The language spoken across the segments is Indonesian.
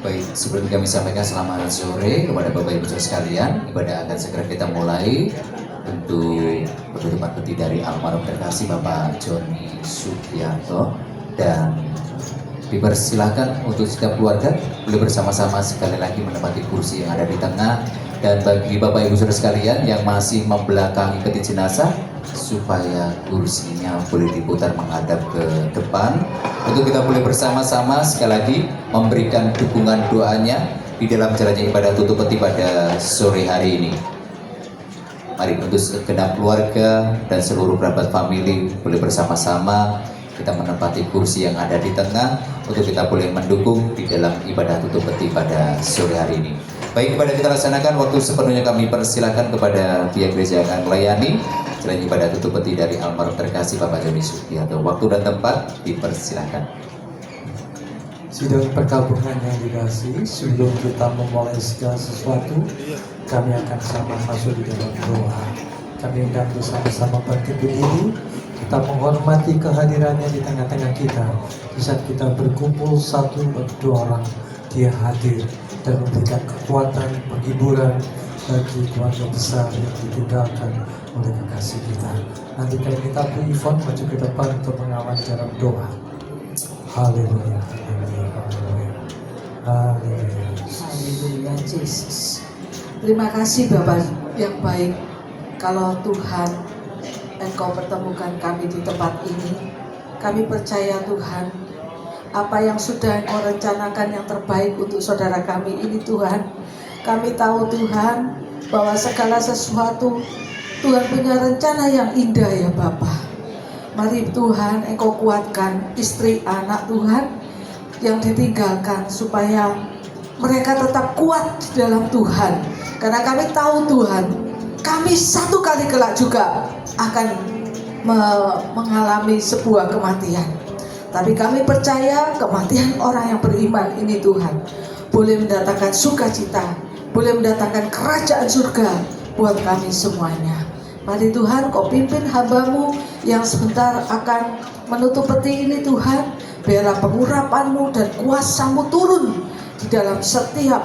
Baik, sebelum kami sampaikan selamat sore kepada Bapak Ibu Saudara sekalian, ibadah akan segera kita mulai. Untuk berhormat peti dari almarhum terkasih Bapak Joni Sugiarto, dan dipersilakan untuk setiap keluarga boleh bersama-sama sekali lagi menempati kursi yang ada di tengah. Dan bagi Bapak Ibu Saudara sekalian yang masih membelakangi peti jenazah, supaya kursinya boleh diputar menghadap ke depan untuk kita boleh bersama-sama sekali lagi memberikan dukungan doanya di dalam jalannya ibadah tutup peti pada sore hari ini. Mari untuk segenap keluarga dan seluruh kerabat famili boleh bersama-sama kita menempati kursi yang ada di tengah untuk kita boleh mendukung di dalam ibadah tutup peti pada sore hari ini. Baik, kepada kita laksanakan, waktu sepenuhnya kami persilakan kepada pihak gereja yang akan melayani jalan ibadah tutup peti dari almarhum terkasih Bapak Joni Sugiarto. Waktu dan tempat dipersilakan. Sidang perkabungan yang dikasihi, sebelum kita memulai segala sesuatu, kami akan sama masuk di dalam doa. Kami akan bersama-sama bangkit berdiri, kita menghormati kehadirannya di tengah-tengah kita. Di saat kita berkumpul satu dua orang, dia hadir dan memberikan kekuatan, penghiburan bagi keluarga besar yang ditinggalkan oleh kekasih kita. Nanti kami minta Bu Ivon maju ke depan untuk mengawal dalam doa. Haleluya, haleluya, haleluya, haleluya. Haleluya, Yesus. Terima kasih Bapak yang baik. kalau Tuhan Engkau pertemukan kami di tempat ini, kami percaya Tuhan, apa yang sudah Engkau rencanakan yang terbaik untuk saudara kami ini Tuhan. Kami tahu Tuhan bahwa segala sesuatu Tuhan punya rencana yang indah ya Bapa. Mari Tuhan Engkau kuatkan istri anak Tuhan yang ditinggalkan supaya mereka tetap kuat di dalam Tuhan. Karena kami tahu Tuhan, kami satu kali kelak juga akan mengalami sebuah kematian. Tapi kami percaya kematian orang yang beriman ini Tuhan boleh mendatangkan sukacita, boleh mendatangkan kerajaan surga buat kami semuanya. Mari Tuhan Kau pimpin hamba-Mu yang sebentar akan menutup peti ini Tuhan. Biarlah pengurapan-Mu dan kuasa-Mu turun di dalam setiap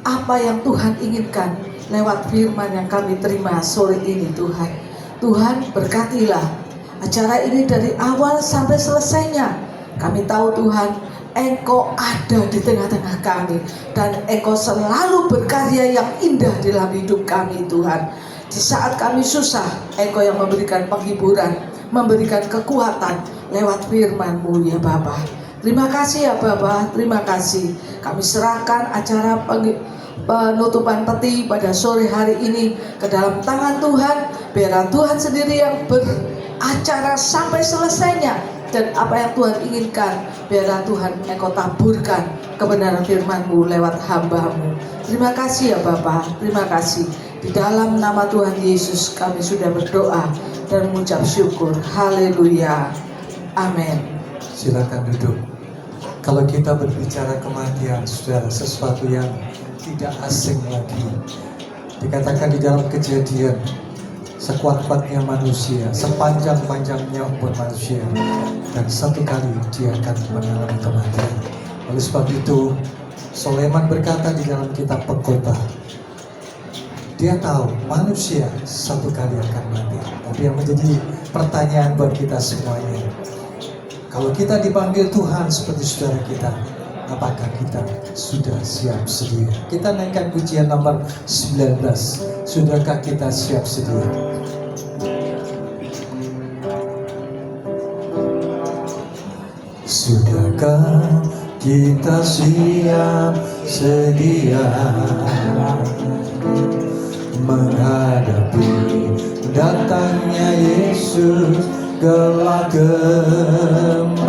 apa yang Tuhan inginkan lewat firman yang kami terima sore ini Tuhan. Tuhan berkatilah acara ini dari awal sampai selesainya. Kami tahu Tuhan Engkau ada di tengah-tengah kami dan Engkau selalu berkarya yang indah dalam hidup kami Tuhan. Di saat kami susah, Engkau yang memberikan penghiburan, memberikan kekuatan lewat firman-Mu ya Bapa. Terima kasih ya Bapa, terima kasih. Kami serahkan acara penutupan peti pada sore hari ini ke dalam tangan Tuhan. Biarlah Tuhan sendiri yang beracara sampai selesainya. Dan apa yang Tuhan inginkan, biarlah Tuhan Engkau taburkan kebenaran firman-Mu lewat hamba-Mu. Terima kasih ya Bapa, terima kasih. Di dalam nama Tuhan Yesus kami sudah berdoa dan mengucap syukur. Haleluya. Amin. Silakan duduk. Kalau kita berbicara kematian, saudara, sesuatu yang tidak asing lagi. Dikatakan di dalam Kejadian, sekuat-kuatnya manusia, sepanjang-panjangnya umur manusia, dan satu kali dia akan mengalami kematian. Oleh sebab itu, Sulaiman berkata di dalam kitab Pengkhotbah, dia tahu manusia satu kali akan mati. Tapi yang menjadi pertanyaan buat kita semuanya, kalau kita dipanggil Tuhan seperti saudara kita, apakah kita sudah siap sedia? Kita naikkan pujian nomor 19. Sudahkah kita siap sedia? Sudahkah kita siap sedia menghadapi datangnya Yesus kelak kembali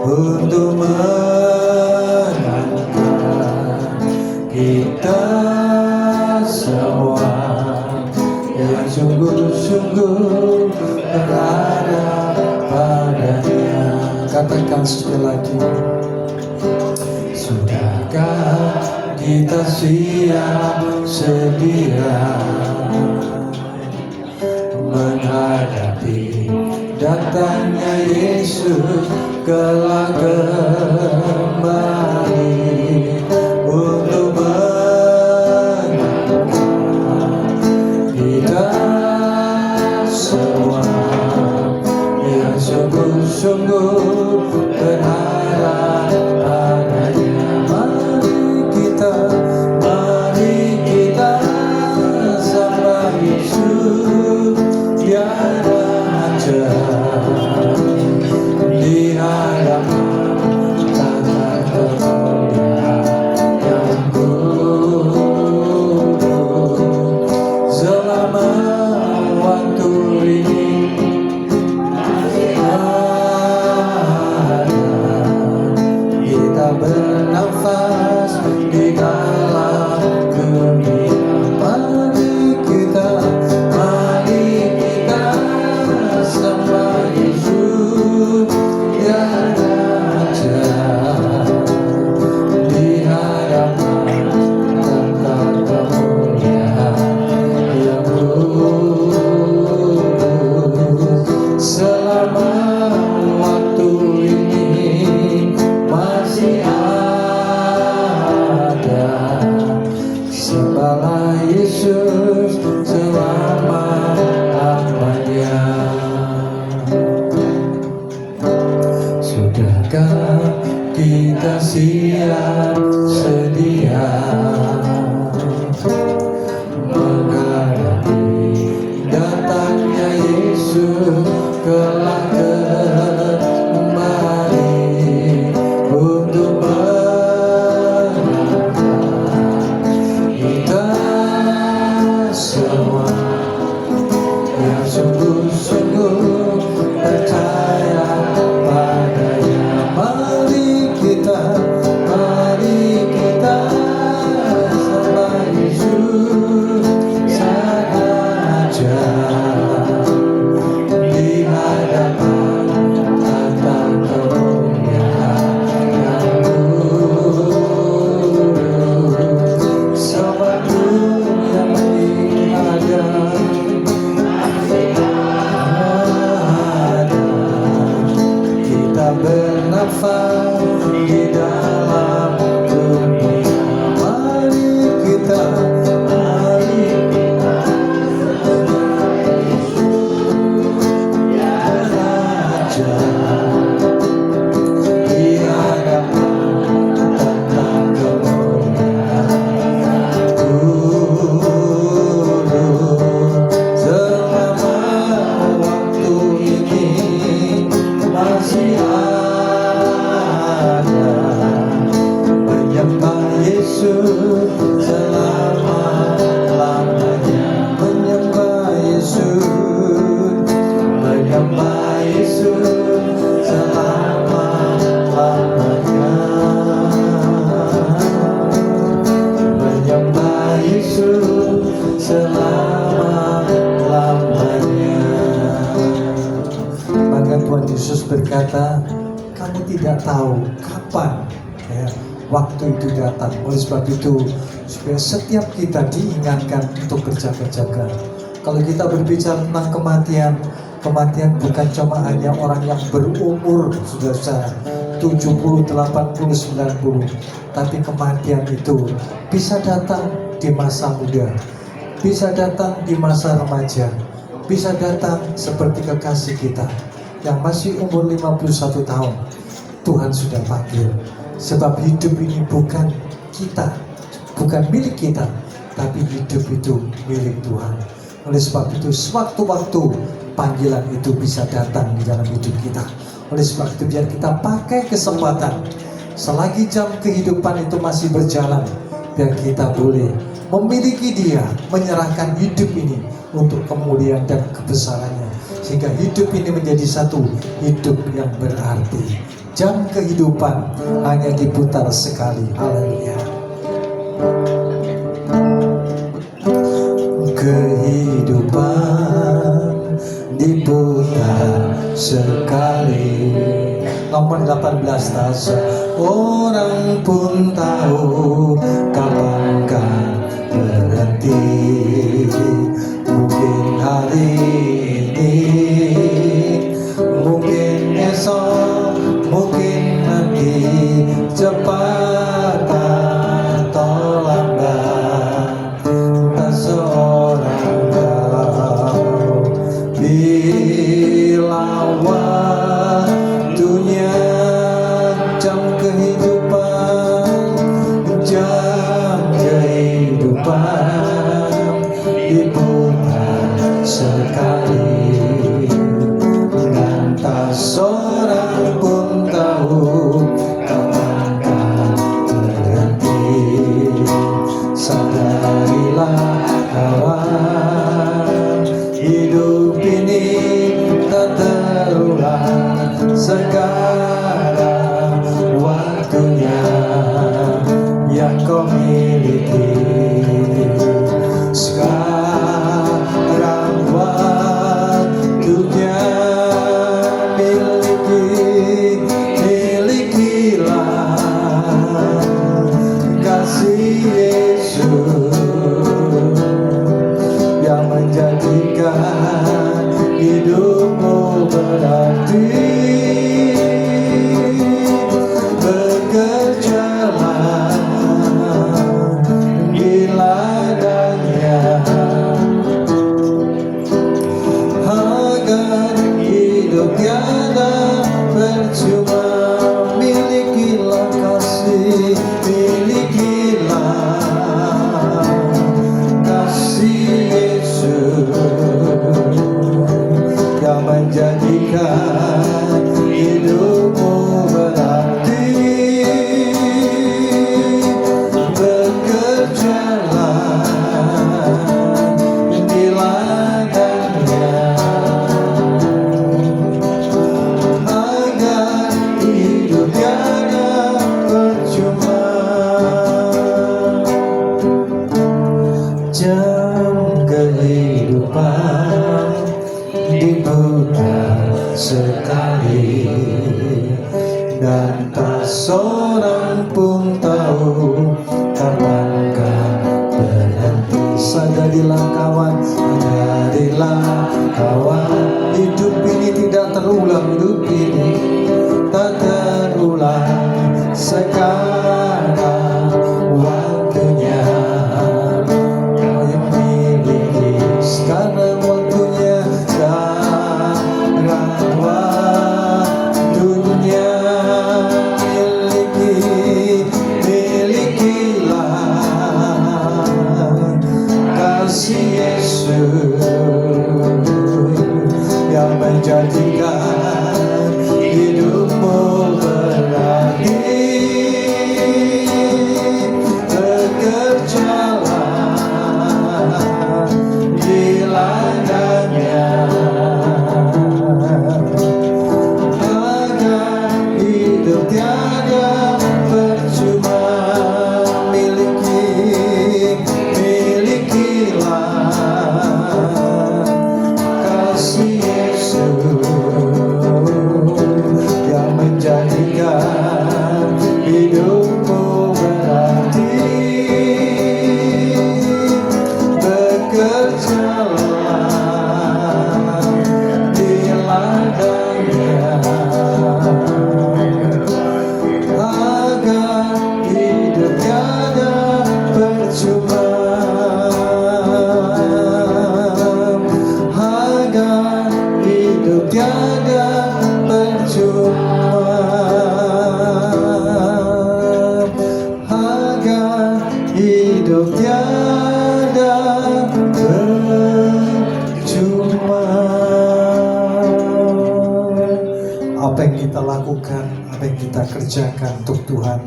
untuk menangkan kita semua yang sungguh-sungguh berada padanya. Katakan sekali lagi, sudahkah kita siap sedia menghadapi datangnya Yesus kelak kembali untuk menangkan kita semua yang sungguh-sungguh berharap padanya. Mari kita sembah Yesus, tiada macam di hadapan kelak kembali untuk menyerahkan kita semua yang sungguh-sungguh percaya padanya. Mari kita sembah Yesus saja di hadapan tata kemuliaan yang turun. Sembah yang ada kita bernafas di dalam dunia. Mari kita raja di hadapan tata kemuliaan turun. Selama waktu ini masih ada, menyembah Yesus selama-lamanya. Menyembah Yesus selama-lamanya. Menyembah Yesus selama-lamanya. Maka Tuhan Yesus berkata, kamu tidak tahu kapan waktu itu datang. Oleh sebab itu, supaya setiap kita diingatkan untuk berjaga-jaga. Kalau kita berbicara tentang kematian, kematian bukan cuma hanya orang yang berumur sudah 70, 80, 90, tapi kematian itu bisa datang di masa muda, bisa datang di masa remaja, bisa datang seperti kekasih kita yang masih umur 51 tahun. Tuhan sudah panggil, sebab hidup ini bukan kita, bukan milik kita, tapi hidup itu milik Tuhan. Oleh sebab itu, sewaktu-waktu panggilan itu bisa datang di dalam hidup kita. Oleh sebab itu, biar kita pakai kesempatan selagi jam kehidupan itu masih berjalan, biar kita boleh memiliki Dia, menyerahkan hidup ini untuk kemuliaan dan kebesarannya, sehingga hidup ini menjadi satu hidup yang berarti. Jam kehidupan hanya diputar sekali. Haleluya. Kehidupan diputar sekali. Nomor 18 tasa. Orang pun tahu kapan kan berhenti. Mungkin hari ini, mungkin esok, mungkin nanti, cepat atau lambat, tak seorang tahu bila waktunya. Jam kehidupan diputar sekali, dan tak seorang pun tahu kapan kan berhenti. Sadarilah kawan, hidup ini tak terulang. Sekarang waktunya yang kau miliki. Sekarang waktunya milikilah kasih Yesus yang menjadikan hidupmu berarti. Bekerjalah di ladangnya, agar hidup tiada percuma. Milikilah kasih, milikilah kasih Yesus yang kehidupan dibuka sekali, dan tak seorang pun tahu kapankah berhenti. Sadarilah kawan, sadarilah kawan, hidup ini tidak terulang, hidup ini tak terulang. Sekarang waktunya kau yang miliki, sekarang waktunya. Sekarang waktunya milikilah kasih Yesus yang menjadikan hidupmu berarti. Bekerjalah di ladangnya agar hidup tiada percuma. Milikilah kasih Yesus yang menjadikan hidupmu berarti. Bekerjalah di ladangnya agar hidup tiada percuma, agar hidup tiada percuma, agar hidup tiada percuma. Apa yang kita lakukan, apa yang kita kerjakan untuk Tuhan,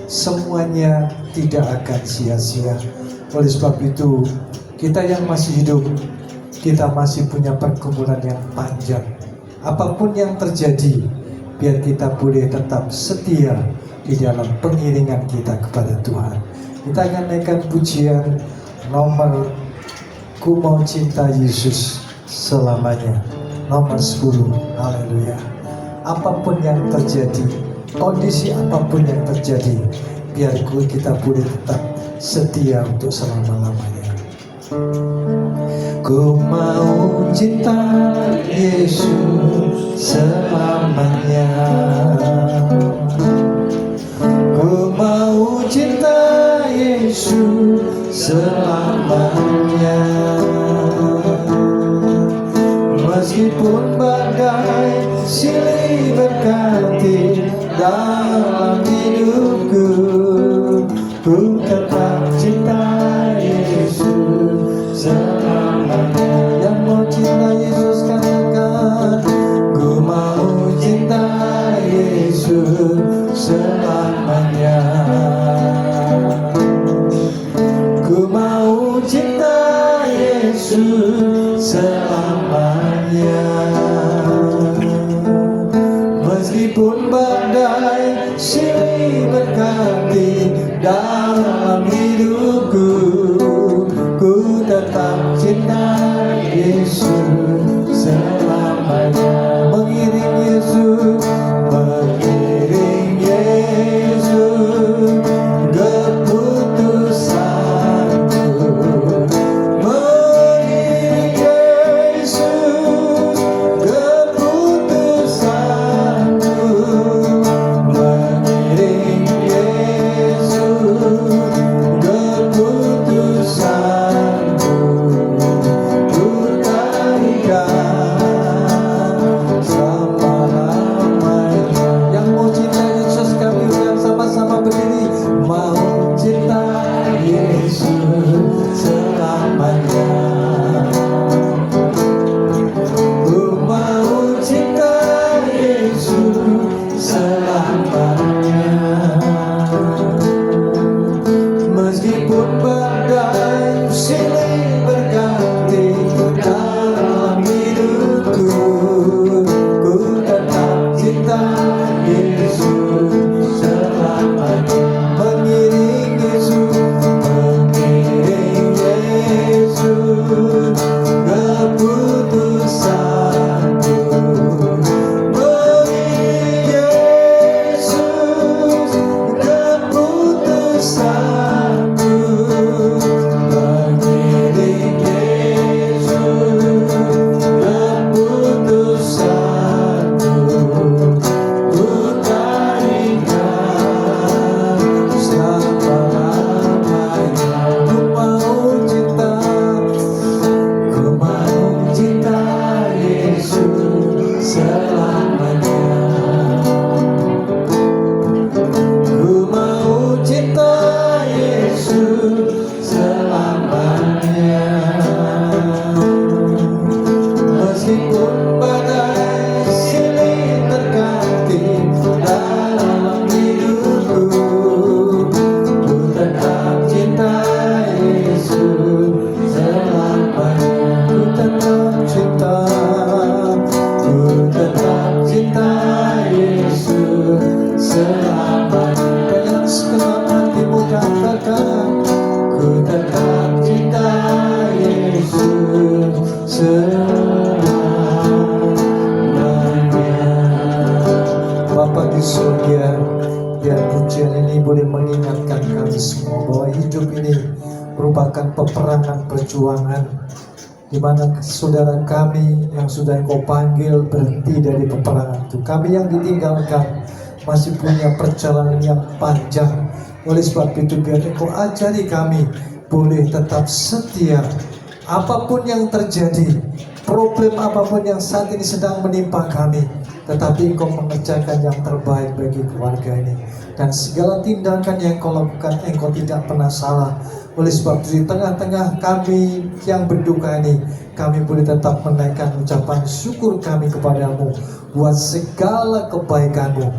semuanya tidak akan sia-sia. Oleh sebab itu, kita yang masih hidup, kita masih punya pergumulan yang panjang. Apapun yang terjadi, biar kita boleh tetap setia di dalam pengiringan kita kepada Tuhan. Kita akan naikkan pujian nomor Ku Mau Cinta Yesus Selamanya, nomor 10. Haleluya. Apapun yang terjadi, kondisi apapun yang terjadi, biar kita boleh tetap setia untuk selama-lamanya. Ku mau cinta Yesus selamanya, ku mau cinta Yesus selamanya. Meskipun badai silih berganti dalam hidupku, ku tetap cinta Yesus selamanya. Yang mau cinta Yesus katakan, ku mau cinta Yesus selamanya. Ku mau cinta Yesus selamanya. Meskipun badai silih berganti dalam hidupku, ku tetap cinta Yesus selamanya. Mengiring Yesus, mengiring Yesus, keputusanku. Mengiring Yesus, keputusanku. Mengiring Yesus, keputusanku. Ku tarikan keputusanku bagi Yesus, keputusanku mengiring Yesus, keputusanku ku taringkan selama-lamanya. Ku mau cinta Yesus selamanya. Ku mau cinta Yesus selamanya. Meskipun badai silih terganti dalam hidupku, ku tetap cinta Yesus selamanya. Ku tetap cinta, ku tetap cinta Yesus selamanya. Dengan segenap hatimu katakan, ku tetap cinta Yesus selamanya. Bapa di surga, biar pujian ini boleh mengingatkan kami semua bahwa hidup ini merupakan peperangan perjuangan, di mana saudara kami yang sudah Engkau panggil berhenti dari peperangan itu. Kami yang ditinggalkan masih punya perjalanan yang panjang. Oleh sebab itu biar Engkau ajari kami boleh tetap setia apapun yang terjadi, problem apapun yang saat ini sedang menimpa kami, tetapi Engkau mengerjakan yang terbaik bagi keluarga ini. Dan segala tindakan yang Engkau lakukan, Engkau tidak pernah salah. Oleh sebab itu di tengah-tengah kami yang berduka ini, kami boleh tetap menaikkan ucapan syukur kami kepadamu buat segala kebaikanmu.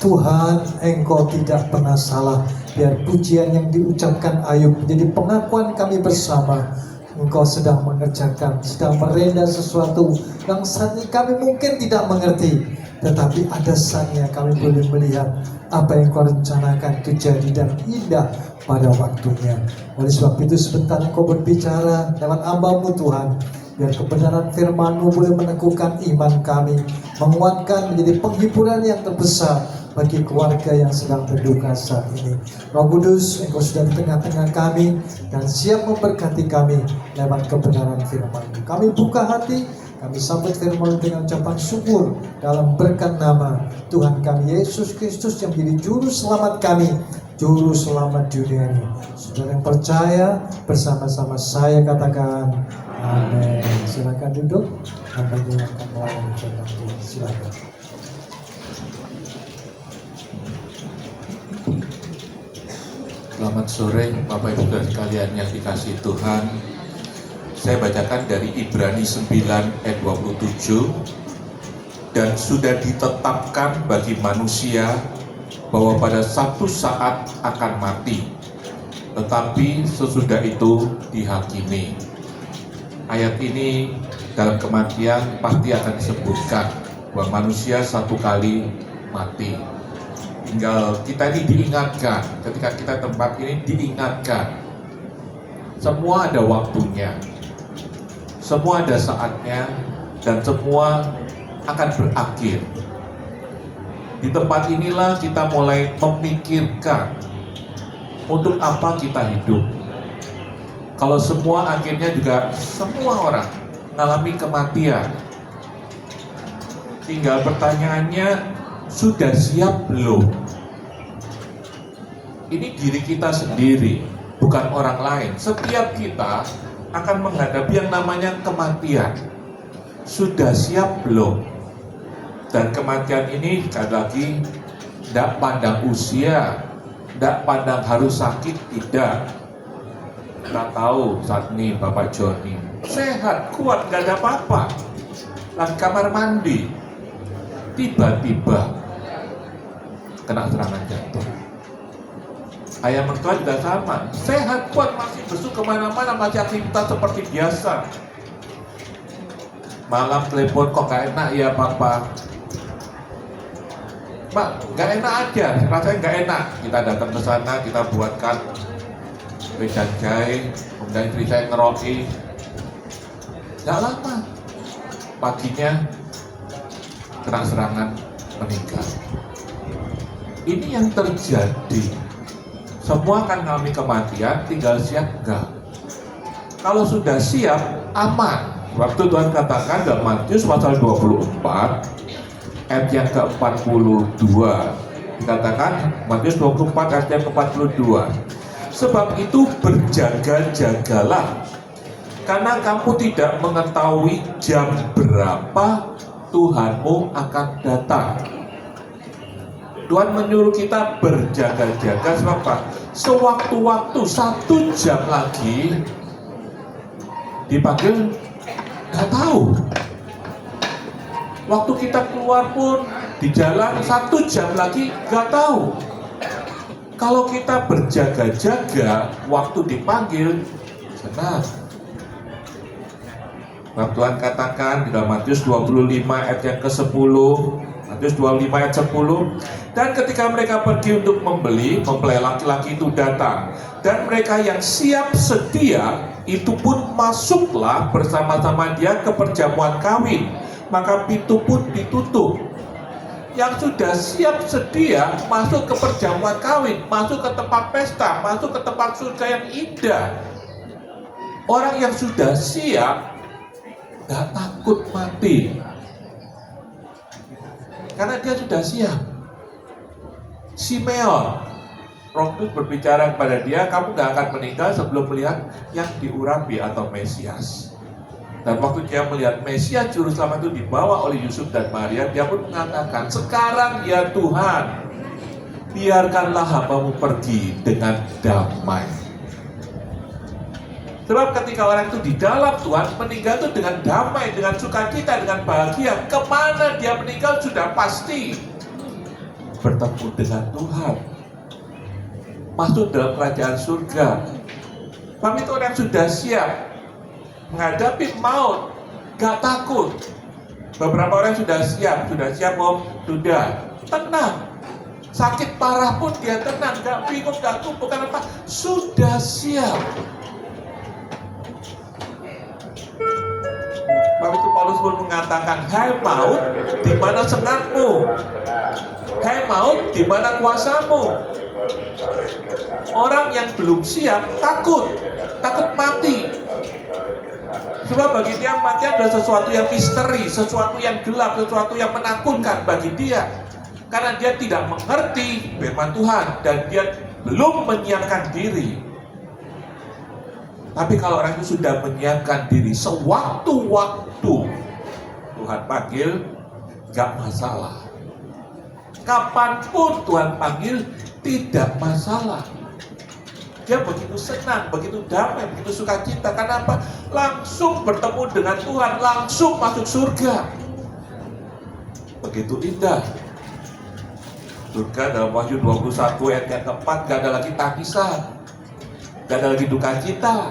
Tuhan, Engkau tidak pernah salah. Biar pujian yang diucapkan Ayub menjadi pengakuan kami bersama, Engkau sedang mengerjakan, sedang merenda sesuatu yang saat ini kami mungkin tidak mengerti, tetapi ada saatnya kami boleh melihat apa yang Kau rencanakan terjadi dan indah pada waktunya. Oleh sebab itu sebentar Engkau berbicara lewat hamba-Mu Tuhan, biar kebenaran firman-Mu boleh meneguhkan iman kami, menguatkan menjadi penghiburan yang terbesar bagi keluarga yang sedang berduka saat ini. Roh Kudus, Engkau sudah di tengah-tengah kami dan siap memberkati kami lewat kebenaran firman-Mu. Kami buka hati, kami sambut firman dengan ucapan syukur dalam berkat nama Tuhan kami Yesus Kristus yang menjadi juru selamat kami, juru selamat dunia ini. Saudara yang percaya bersama-sama saya katakan amin. Silakan duduk, hamba-Nya akan melayani firman Tuhan. Silakan. Selamat sore Bapak Ibu dan sekalian yang dikasihi Tuhan. Saya bacakan dari Ibrani 9 ayat 27. Dan sudah ditetapkan bagi manusia bahwa pada satu saat akan mati, tetapi sesudah itu dihakimi. Ayat ini dalam kematian pasti akan disebutkan bahwa manusia satu kali mati. Tinggal kita ini diingatkan, ketika kita tempat ini diingatkan, semua ada waktunya, semua ada saatnya, dan semua akan berakhir. Di tempat inilah kita mulai memikirkan untuk apa kita hidup. Kalau semua akhirnya juga semua orang mengalami kematian, tinggal pertanyaannya, sudah siap belum? Ini diri kita sendiri, bukan orang lain. Setiap kita akan menghadapi yang namanya kematian. Sudah siap belum? Dan kematian ini sekali lagi tidak pandang usia, tidak pandang harus sakit, tidak. Kita tahu saat ini Bapak Joni sehat, kuat, gak ada apa-apa, lagi kamar mandi, tiba-tiba kena serangan jantung. Ayah mertua juga sama, sehat, kuat, masih besuk kemana-mana, masih aktivitas seperti biasa. Malam telepon, kok gak enak ya Papa? Mbak, gak enak aja, rasanya gak enak. Kita datang ke sana, kita buatkan wedang jahe, kemudian istri saya ngeroki, Nggak lama, paginya kena serangan, meninggal. Ini yang terjadi. Semua akan mengalami kematian, tinggal siap enggak. Kalau sudah siap, aman. Waktu Tuhan katakan dalam Matius pasal 24 ayat yang ke-42, dikatakan Matius 24 ayat yang ke-42, sebab itu berjaga-jagalah, karena kamu tidak mengetahui jam berapa Tuhanmu akan datang. Tuhan menyuruh kita berjaga-jaga sebab apa? Sewaktu-waktu 1 jam lagi dipanggil, nggak tahu. Waktu kita keluar pun di jalan 1 jam lagi nggak tahu. Kalau kita berjaga-jaga, waktu dipanggil senang. Tuhan katakan di dalam Matius 25 ayat yang ke-10, Matius 25 ayat 10, dan ketika mereka pergi untuk membeli, mempelai laki-laki itu datang, dan mereka yang siap sedia itu pun masuklah bersama-sama dia ke perjamuan kawin, maka pintu pun ditutup. Yang sudah siap sedia masuk ke perjamuan kawin, masuk ke tempat pesta, masuk ke tempat surga yang indah. Orang yang sudah siap gak takut mati, karena dia sudah siap. Simeon, Roh Kudus berbicara kepada dia, kamu gak akan meninggal sebelum melihat yang diurapi atau Mesias. Dan waktu dia melihat Mesias Juru Selamat itu dibawa oleh Yusuf dan Maria, dia pun mengatakan, sekarang ya Tuhan, biarkanlah hambamu pergi dengan damai. Sebab ketika orang itu di dalam Tuhan, meninggal itu dengan damai, dengan sukacita, dengan bahagia. Kemana dia meninggal sudah pasti bertemu dengan Tuhan, masuk dalam kerajaan surga. Sebab itu orang yang sudah siap menghadapi maut, gak takut. Beberapa orang sudah siap Om, sudah tenang. Sakit parah pun dia tenang, gak bingung, gak tumpuk, karena apa? Sudah siap. Sebab itu Paulus pun mengatakan, hai maut, di mana sengatmu? Hai maut, di mana kuasamu? Orang yang belum siap takut mati. Sebab bagi dia mati adalah sesuatu yang misteri, sesuatu yang gelap, sesuatu yang menakutkan bagi dia. Karena dia tidak mengerti firman Tuhan dan dia belum menyiapkan diri. Tapi kalau orang itu sudah menyiapkan diri, sewaktu-waktu Tuhan panggil, gak masalah. Kapanpun Tuhan panggil, tidak masalah. Dia begitu senang, begitu damai, begitu sukacita. Karena apa? Langsung bertemu dengan Tuhan, langsung masuk surga. Begitu indah. Surga dalam Wahyu 21 ayat yang keempat, gak ada lagi tangisan, gak ada lagi duka cita,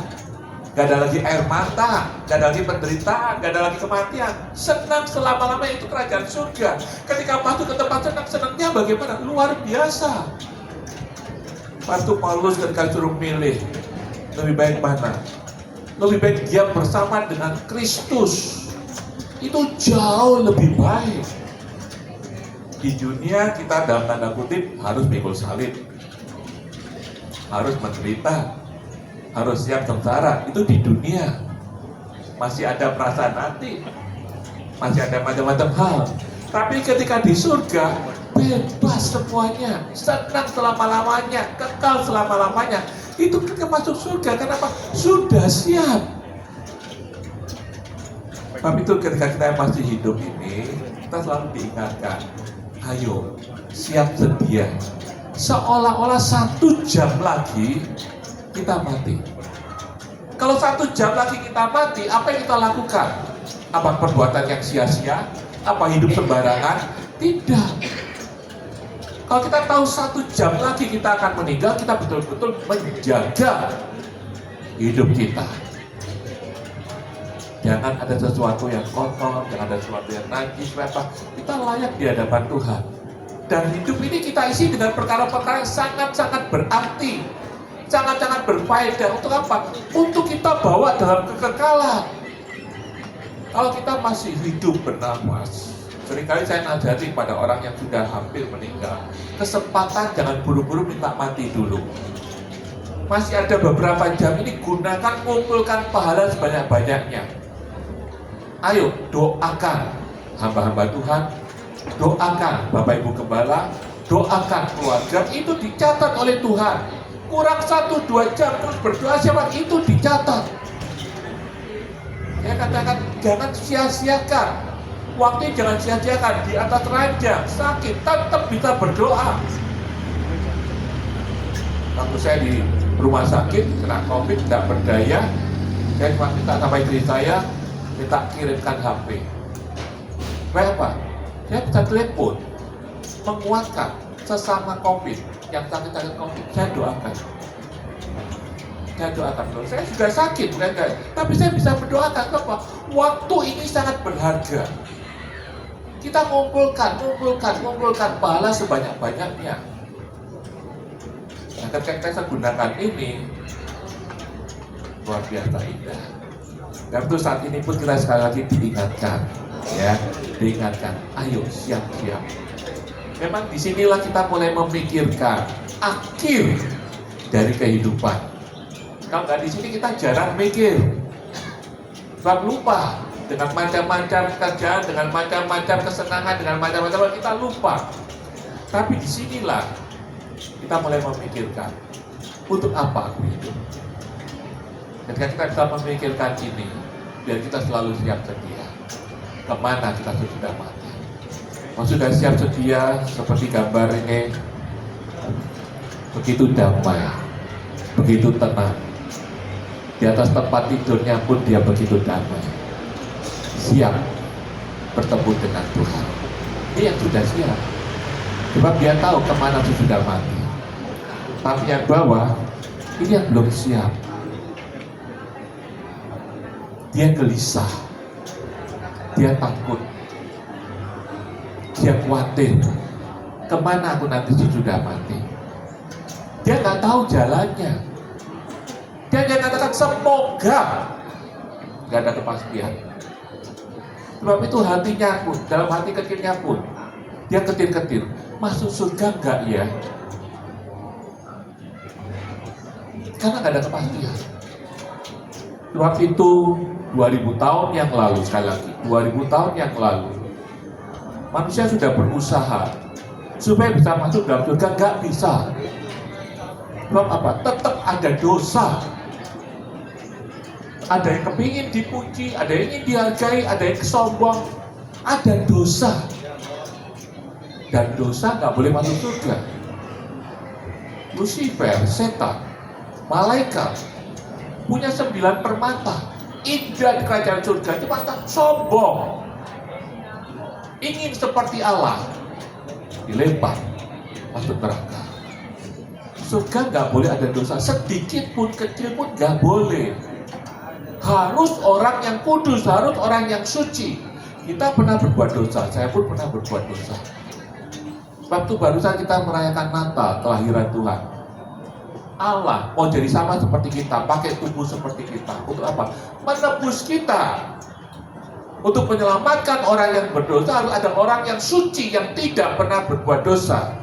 gak ada lagi air mata, gak ada lagi penderitaan, gak ada lagi kematian. Senang selama-lamanya, itu kerajaan surga. Ketika masuk ke tempat senangnya bagaimana? Luar biasa. Waktu Paulus ketika suruh milih, lebih baik mana? Lebih baik dia bersama dengan Kristus. Itu jauh lebih baik. Di dunia kita dalam tanda kutip harus pikul salib, harus menderita, harus siap sengsara. Itu di dunia. Masih ada perasaan hati, masih ada macam-macam hal. Tapi ketika di surga, bebas semuanya, senang selama-lamanya, kekal selama-lamanya. Itu ketika masuk surga, kenapa? Sudah siap. Tapi itu ketika kita masih hidup ini, kita selalu diingatkan, ayo, siap sedia. Seolah-olah 1 jam lagi kita mati. Kalau 1 jam lagi kita mati, apa yang kita lakukan? Apa perbuatan yang sia-sia? Apa hidup sembarangan? Tidak. Kalau kita tahu 1 jam lagi kita akan meninggal, kita betul-betul menjaga hidup kita. Jangan ada sesuatu yang kotor, jangan ada sesuatu yang najis, kita layak di hadapan Tuhan. Dan hidup ini kita isi dengan perkara-perkara yang sangat-sangat berarti, sangat-sangat berfaedah. Untuk apa? Untuk kita bawa dalam kekekalan. Kalau kita masih hidup bernapas, seringkali saya nasihati pada orang yang sudah hampir meninggal, kesempatan jangan buru-buru minta mati dulu. Masih ada beberapa jam ini, gunakan, kumpulkan pahala sebanyak-banyaknya. Ayo doakan hamba-hamba Tuhan, doakan Bapak Ibu Gembala, doakan keluarga, itu dicatat oleh Tuhan. Kurang 1-2 jam terus berdoa, siapa itu dicatat. Saya katakan jangan sia-siakan waktu, jangan sia-siakan. Di atas ranjang sakit tetap bisa berdoa. Waktu saya di rumah sakit kena COVID, tidak berdaya, saya cuma minta sama istri saya, minta kirimkan HP. Kenapa? Saya bisa telepon, menguatkan sesama COVID yang sakit-sakit COVID. Saya doakan. Saya doakan loh. Saya juga sakit, bukan enggak. Tapi saya bisa berdoakan. Kenapa? Waktu ini sangat berharga. Kita ngumpulkan pahala sebanyak-banyaknya. Nah, ketika saya gunakan ini, luar biasa indah. Dan untuk saat ini pun kita sekali lagi diingatkan, ya, diingatkan. Ayo siap-siap. Memang disinilah kita mulai memikirkan akhir dari kehidupan. Kalau nggak di sini kita jarang mikir, sebab lupa dengan macam-macam kerjaan, dengan macam-macam kesenangan, dengan macam-macam kita lupa. Tapi disinilah kita mulai memikirkan, untuk apa aku hidup? Ketika kita bisa memikirkan ini, biar kita selalu siap sedia. Kemana kita sudah mati? Kalau sudah siap sedia, seperti gambar ini, begitu damai, begitu tenang. Di atas tempat tidurnya pun dia begitu damai, siap bertemu dengan Tuhan. Ini yang sudah siap, sebab dia tahu kemana sudah mati. Tapi yang bawah, ini yang belum siap. Dia gelisah, dia takut, dia khawatir, kemana aku nanti sudah mati. Dia nggak tahu jalannya. Dia katakan semoga nggak ada kepastian. Sebab itu hatinya pun, dalam hati kecilnya pun, dia ketir-ketir, masuk surga nggak ya? Karena nggak ada kepastian. Sebab itu 2000 tahun yang lalu, sekali lagi 2000 tahun yang lalu, manusia sudah berusaha supaya bisa masuk dalam surga, nggak bisa. Sebab apa? Tetap ada dosa. Ada yang kepingin dipuji, ada yang ingin dihargai, ada yang sombong, ada dosa. Dan dosa nggak boleh masuk surga. Lucifer, setan, malaikat, punya 9 permata, indah di kerajaan surga, cuma sombong, ingin seperti Allah, dilempar masuk neraka. Surga nggak boleh ada dosa, sedikit pun, kecil pun nggak boleh. Harus orang yang kudus, harus orang yang suci. Kita pernah berbuat dosa, saya pun pernah berbuat dosa. Waktu barusan kita merayakan Natal, kelahiran Tuhan. Allah mau jadi sama seperti kita, pakai tubuh seperti kita. Untuk apa? Menebus kita. Untuk menyelamatkan orang yang berdosa, harus ada orang yang suci, yang tidak pernah berbuat dosa.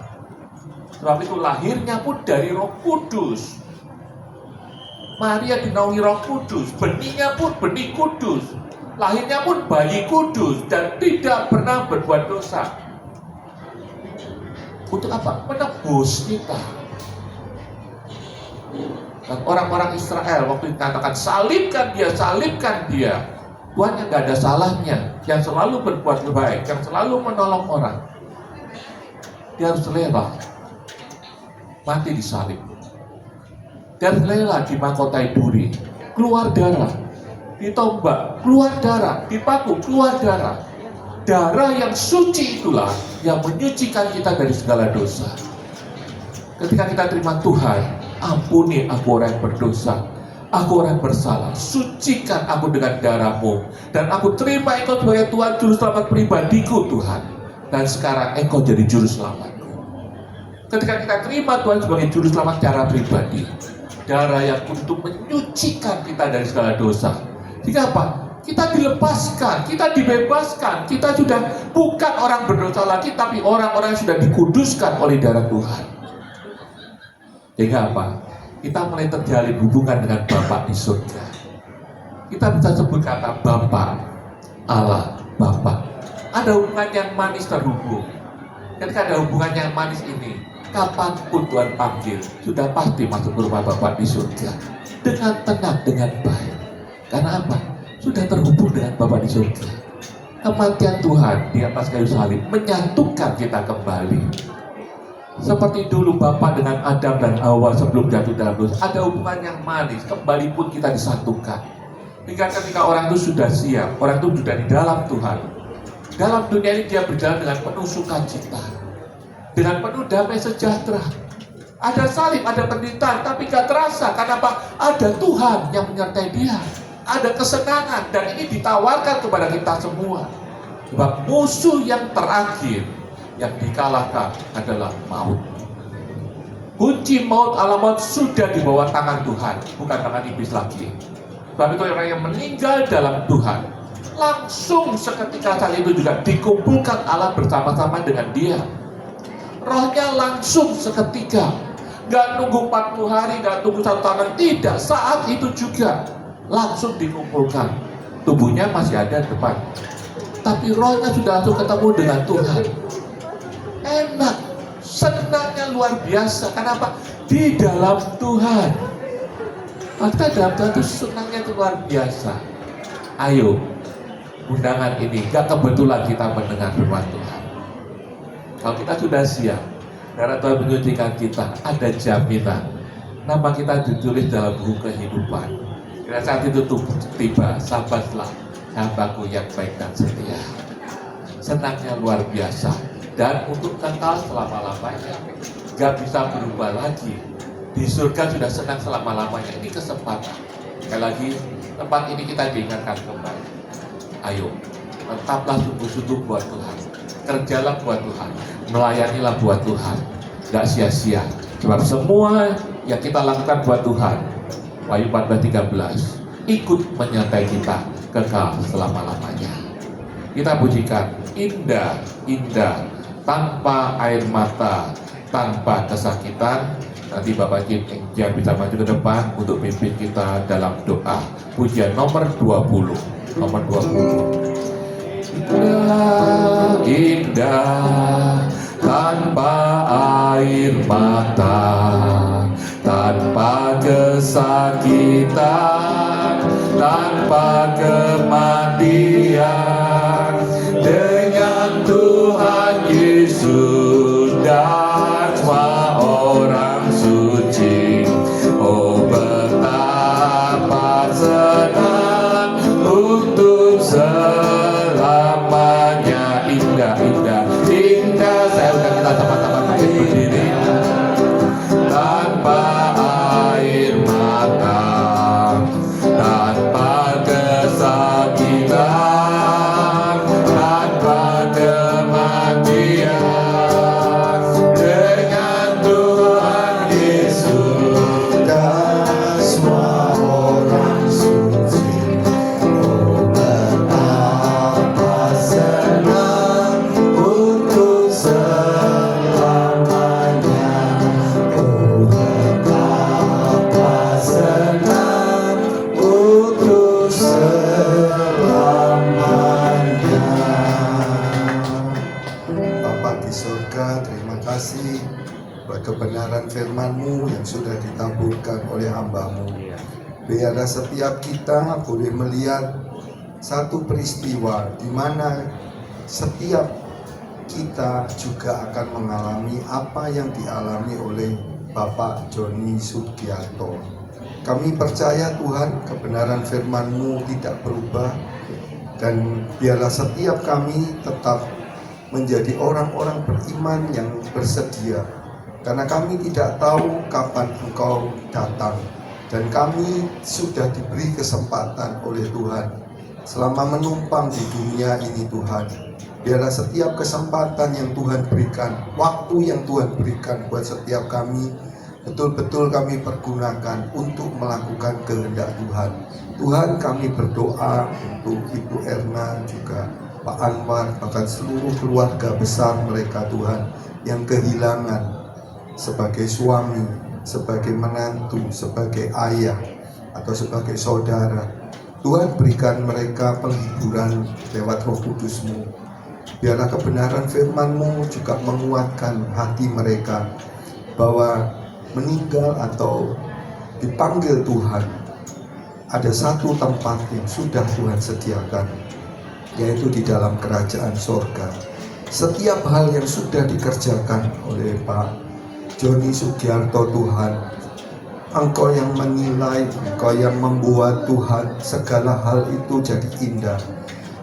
Sebab itu lahirnya pun dari Roh Kudus. Maria dinaungi Roh Kudus, benihnya pun benih kudus, lahirnya pun bayi kudus dan tidak pernah berbuat dosa. Untuk apa? Menebus kita. Dan orang-orang Israel waktu dikatakan salibkan dia, Tuhan yang gak ada salahnya, yang selalu berbuat baik, yang selalu menolong orang, dia harus rela mati disalib. Dan rela dimahkotai duri, keluar darah, ditombak, keluar darah, dipaku, keluar darah. Darah yang suci itulah yang menyucikan kita dari segala dosa. Ketika kita terima Tuhan, ampuni aku orang yang berdosa, aku orang yang bersalah, sucikan aku dengan darah-Mu, dan aku terima Engkau sebagai Tuhan Juru Selamat pribadiku Tuhan. Dan sekarang Engkau jadi Juru Selamatku. Ketika kita terima Tuhan sebagai Juru Selamat secara pribadi, darah yang untuk menyucikan kita dari segala dosa. Jika apa? kita dilepaskan, kita dibebaskan, kita sudah bukan orang berdosa lagi, tapi orang-orang yang sudah dikuduskan oleh darah Tuhan. Sehingga apa? Kita mulai terjalin hubungan dengan Bapa di surga. Kita bisa sebut kata Bapa, Allah, Bapa. Ada hubungan yang manis terhubung. Ketika ada hubungan yang manis ini, kapanpun Tuhan panggil, sudah pasti masuk ke rumah Bapa di surga dengan tenang, dengan baik. Karena apa? Sudah terhubung dengan Bapa di surga. Kematian Tuhan di atas kayu salib menyatukan kita kembali. Seperti dulu Bapa dengan Adam dan Hawa sebelum jatuh dalam dosa, ada hubungan yang manis, kembali pun kita disatukan. Hingga ketika orang itu sudah siap, orang itu sudah di dalam Tuhan, dalam dunia ini dia berjalan dengan penuh sukacita, dengan penuh damai sejahtera. Ada salib, ada penderitaan, tapi gak terasa. Karena apa? Ada Tuhan yang menyertai dia. Ada kesenangan, dan ini ditawarkan kepada kita semua. Sebab musuh yang terakhir yang dikalahkan adalah maut. Kunci maut, alamat sudah di bawah tangan Tuhan, bukan tangan iblis lagi. Sebab itu orang yang meninggal dalam Tuhan, langsung seketika saat itu juga dikumpulkan Allah bersama-sama dengan dia. Rohnya langsung seketika, gak nunggu 40 hari, gak tunggu 1 tahun, tidak, saat itu juga langsung dikumpulkan. Tubuhnya masih ada di depan, tapi rohnya sudah langsung ketemu dengan Tuhan. Enak, senangnya luar biasa. Kenapa? Di dalam Tuhan. Maka dalam Tuhan itu senangnya itu luar biasa. Ayo, undangan ini gak kebetulan kita mendengar firman Tuhan. Kalau kita sudah siap, karena Tuhan menyucikan kita, ada jaminan nama kita ditulis dalam buku kehidupan. Kira saat itu tiba, sabarlah hambaku yang baik dan setia. Senangnya luar biasa, dan untuk kekal selama-lamanya, gak bisa berubah lagi. Di surga sudah senang selama-lamanya. Ini kesempatan. Sekali lagi, tempat ini kita diingatkan kembali. Ayo, tetaplah sungguh-sungguh buat Tuhan. Kerjalah buat Tuhan. Melayanilah buat Tuhan. Gak sia-sia. Sebab semua yang kita lakukan buat Tuhan, Wahyu 14:13, ikut menyertai kita kekal selama-lamanya. Kita pujikan, indah, indah, tanpa air mata, tanpa kesakitan. Nanti Bapak Jim yang bisa maju ke depan untuk pimpin kita dalam doa. Pujian nomor 20. Nomor 20. Indah, indah, tanpa air mata, tanpa kesakitan, tanpa kematian, dengan Tuhan Yesus dan semua orang suci. Oh, betapa senang untuk selamanya. Indah, indah, indah. Saya undang kita sama-sama berdiri. Tanpa air mata, tanpa kesakitan, tanpa kematian, dengan Tuhan Yesus dan semua orang suci. Oh, betapa senang untuk selamanya. Oh, betapa senang untuk selamanya. Bapa di surga, terima kasih buat kebenaran firman-Mu yang sudah ditaburkan oleh hamba-Mu. Biarlah setiap kita boleh melihat satu peristiwa di mana setiap kita juga akan mengalami apa yang dialami oleh Bapak Joni Sugiarto. Kami percaya Tuhan, kebenaran firman-Mu tidak berubah, dan biarlah setiap kami tetap menjadi orang-orang beriman yang bersedia, karena kami tidak tahu kapan Engkau datang, dan kami sudah diberi kesempatan oleh Tuhan selama menumpang di dunia ini. Tuhan, biarlah setiap kesempatan yang Tuhan berikan, waktu yang Tuhan berikan buat setiap kami betul-betul kami pergunakan untuk melakukan kehendak Tuhan. Tuhan, kami berdoa untuk Ibu Erna, juga Pak Anwar, bahkan seluruh keluarga besar mereka Tuhan, yang kehilangan sebagai suami, sebagai menantu, sebagai ayah, atau sebagai saudara. Tuhan, berikan mereka penghiburan lewat Roh Kudus-Mu. Biarlah kebenaran firman-Mu juga menguatkan hati mereka, bahwa meninggal atau dipanggil Tuhan, ada satu tempat yang sudah Tuhan sediakan, yaitu di dalam kerajaan sorga. Setiap hal yang sudah dikerjakan oleh Pak Joni Sugiarto Tuhan, Engkau yang menilai, Engkau yang membuat Tuhan segala hal itu jadi indah.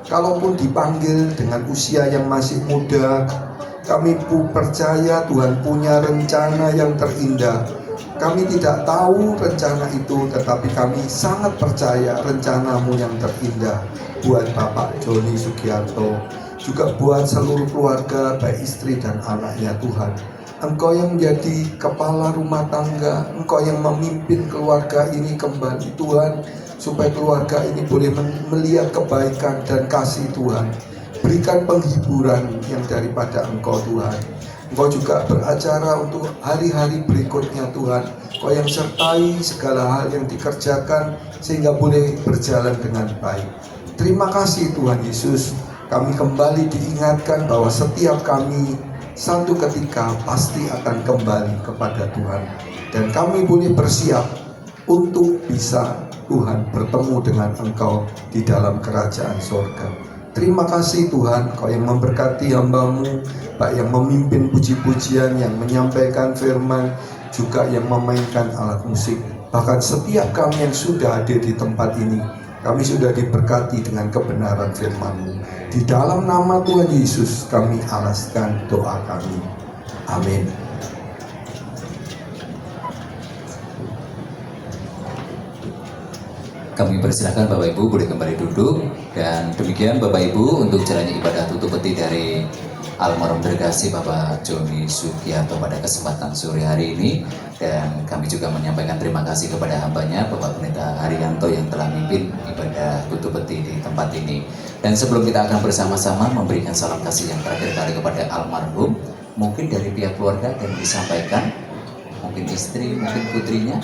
Kalaupun dipanggil dengan usia yang masih muda, kami percaya Tuhan punya rencana yang terindah. Kami tidak tahu rencana itu, tetapi kami sangat percaya rencana-Mu yang terindah buat Bapak Joni Sugiarto, juga buat seluruh keluarga, baik istri dan anaknya Tuhan. Engkau yang menjadi kepala rumah tangga, Engkau yang memimpin keluarga ini kembali Tuhan, supaya keluarga ini boleh melihat kebaikan dan kasih Tuhan. Berikan penghiburan yang daripada Engkau Tuhan. Engkau juga beracara untuk hari-hari berikutnya Tuhan. Engkau yang sertai segala hal yang dikerjakan sehingga boleh berjalan dengan baik. Terima kasih Tuhan Yesus. Kami kembali diingatkan bahwa setiap kami satu ketika pasti akan kembali kepada Tuhan. Dan kami boleh bersiap untuk bisa Tuhan bertemu dengan Engkau di dalam kerajaan sorga. Terima kasih Tuhan, Kau yang memberkati hamba-Mu, baik yang memimpin puji-pujian, yang menyampaikan firman, juga yang memainkan alat musik. Bahkan setiap kami yang sudah hadir di tempat ini, kami sudah diberkati dengan kebenaran firman-Mu. Di dalam nama Tuhan Yesus kami alaskan doa kami. Amin. Kami persilakan Bapak Ibu boleh kembali duduk. Dan demikian Bapak Ibu untuk jalannya ibadah tutup peti dari almarhum terkasih Bapak Joni Sugiarto pada kesempatan sore hari ini. Dan kami juga menyampaikan terima kasih kepada hambanya Bapak Pendeta Haryanto yang telah memimpin ibadah tutup peti di tempat ini. Dan sebelum kita akan bersama-sama memberikan salam kasih yang terakhir kali kepada almarhum, mungkin dari pihak keluarga yang disampaikan, mungkin istri, mungkin putrinya.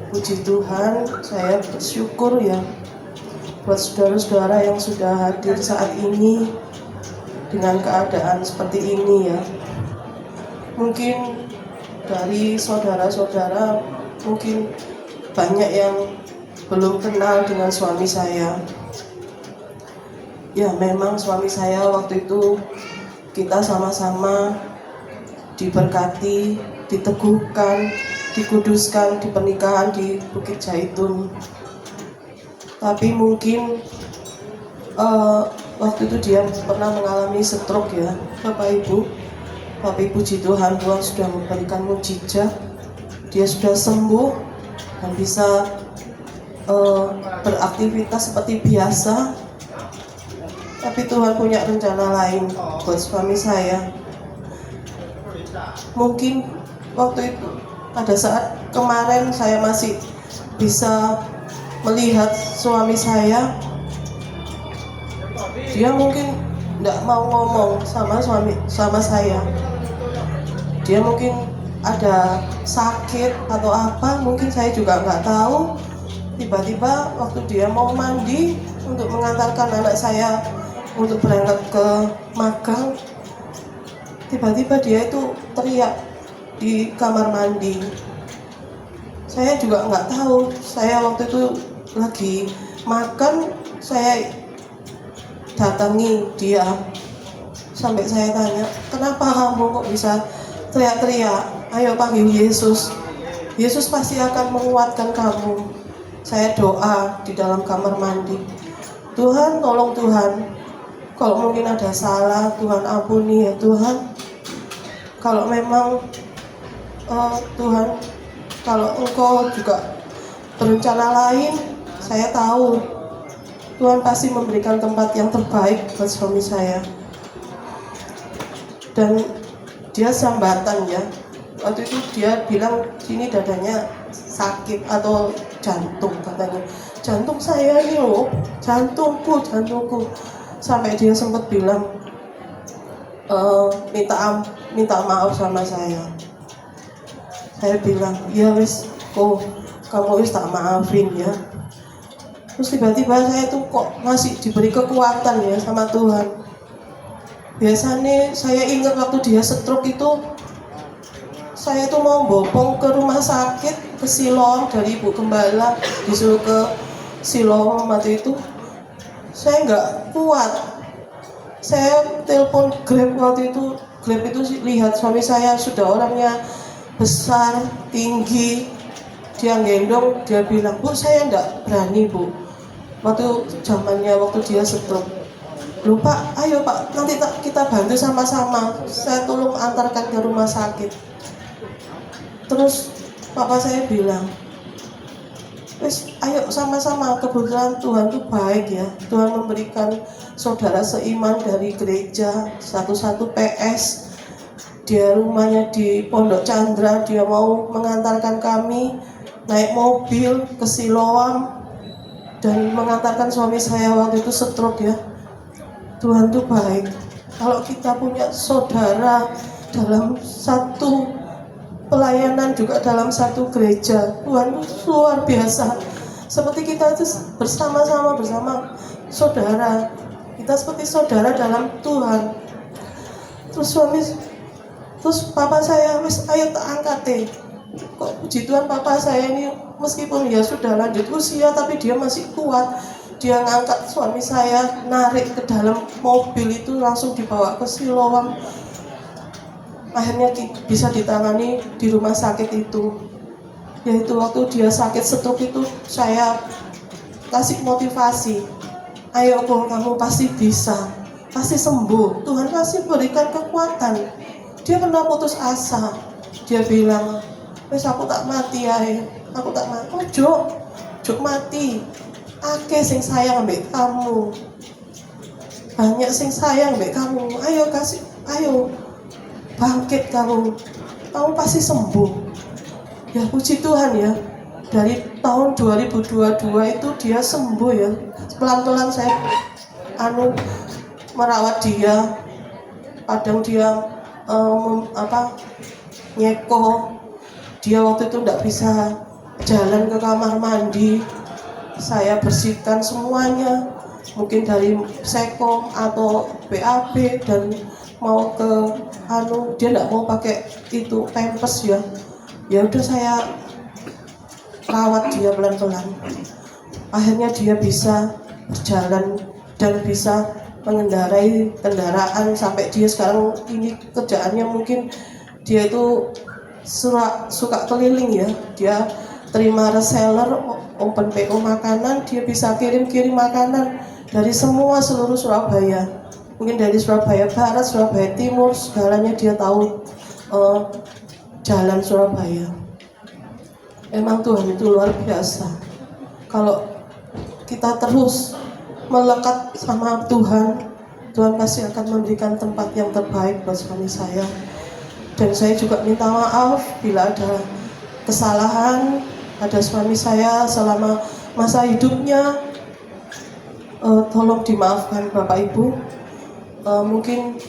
Puji Tuhan, saya bersyukur ya buat saudara-saudara yang sudah hadir saat ini dengan keadaan seperti ini ya. Mungkin dari saudara-saudara mungkin banyak yang belum kenal dengan suami saya. Ya memang suami saya waktu itu kita sama-sama diberkati, diteguhkan, dikuduskan di pernikahan di Bukit Jaitun. Tapi mungkin waktu itu dia pernah mengalami stroke ya Bapak Ibu. Tapi puji Tuhan, Tuhan sudah memberikan mukjizat. Dia sudah sembuh dan bisa beraktivitas seperti biasa. Tapi Tuhan punya rencana lain buat suami saya. Mungkin waktu itu pada saat kemarin saya masih bisa melihat suami saya, dia mungkin tidak mau ngomong sama saya. Dia mungkin ada sakit atau apa, mungkin saya juga nggak tahu. Tiba-tiba waktu dia mau mandi untuk mengantarkan anak saya untuk berangkat ke magang, tiba-tiba dia itu teriak di kamar mandi. Saya juga nggak tahu. Saya waktu itu lagi makan, saya datangi dia. Sampai saya tanya, kenapa kamu kok bisa teriak-teriak? Ayo panggil Yesus. Yesus pasti akan menguatkan kamu. Saya doa di dalam kamar mandi. Tuhan, tolong Tuhan. Kalau mungkin ada salah, Tuhan ampuni ya Tuhan. kalau memang Tuhan, kalau Engkau juga berencana lain, saya tahu Tuhan pasti memberikan tempat yang terbaik buat suami saya. Dan dia sambatan ya, waktu itu dia bilang sini dadanya sakit atau jantung katanya. Jantung saya ini loh, jantungku. Sampai dia sempat bilang minta maaf sama saya. Saya bilang, ya wis, kamu wis tak maafin ya. Terus tiba-tiba saya tuh kok masih diberi kekuatan ya sama Tuhan. Biasanya saya ingat waktu dia stroke itu, saya tuh mau bopong ke rumah sakit, ke Siloam dari Ibu Gembala, disuruh ke Siloam waktu itu. Saya nggak kuat. Saya telepon Grab waktu itu. Grab itu lihat suami saya sudah orangnya besar, tinggi. Dia gendong, dia bilang, Bu saya nggak berani Bu. Waktu dia stroke. Loh Pak, ayo Pak, nanti kita bantu sama-sama. Saya tolong antarkan ke rumah sakit. Terus papa saya bilang, wes ayo sama-sama, kebetulan Tuhan itu baik ya. Tuhan memberikan saudara seiman dari gereja, satu-satu PS. Dia rumahnya di Pondok Chandra, dia mau mengantarkan kami naik mobil ke Siloam dan mengantarkan suami saya waktu itu stroke ya. Tuhan itu baik. Kalau kita punya saudara dalam satu pelayanan juga dalam satu gereja, Tuhan itu luar biasa. Seperti kita itu bersama saudara. Kita seperti saudara dalam Tuhan. Terus papa saya wis ayo tak angkat Kok puji Tuhan papa saya ini meskipun ya sudah lanjut usia tapi dia masih kuat. Dia ngangkat suami saya, narik ke dalam mobil itu langsung dibawa ke Siloam. Akhirnya bisa ditangani di rumah sakit itu. Yaitu waktu dia sakit stroke itu saya kasih motivasi. Ayo kamu pasti bisa, pasti sembuh. Tuhan pasti berikan kekuatan. Dia pernah putus asa. Dia bilang, wes aku tak mati aku tak mati. Jok mati. Akeh sing sayang ambek kamu. Banyak sing sayang ambek kamu. Ayo bangkit kamu pasti sembuh. Ya puji Tuhan ya. Dari tahun 2022 itu dia sembuh ya. Pelan-pelan saya merawat dia. Kadang dia nyeko. Dia waktu itu tidak bisa jalan ke kamar mandi. Saya bersihkan semuanya, mungkin dari Sekom atau BAB dan mau ke dia tidak mau pakai itu pampers ya. Ya udah saya rawat dia pelan-pelan. Akhirnya dia bisa berjalan dan bisa mengendarai kendaraan sampai dia sekarang ini kerjaannya mungkin dia itu suka keliling ya. Dia terima reseller, open PO makanan, dia bisa kirim makanan dari seluruh Surabaya. Mungkin dari Surabaya Barat, Surabaya Timur, segalanya dia tahu jalan Surabaya. Emang Tuhan itu luar biasa. Kalau kita terus melekat sama Tuhan, Tuhan pasti akan memberikan tempat yang terbaik buat suami saya. Dan saya juga minta maaf bila ada kesalahan pada suami saya selama masa hidupnya. Tolong dimaafkan Bapak Ibu. Mungkin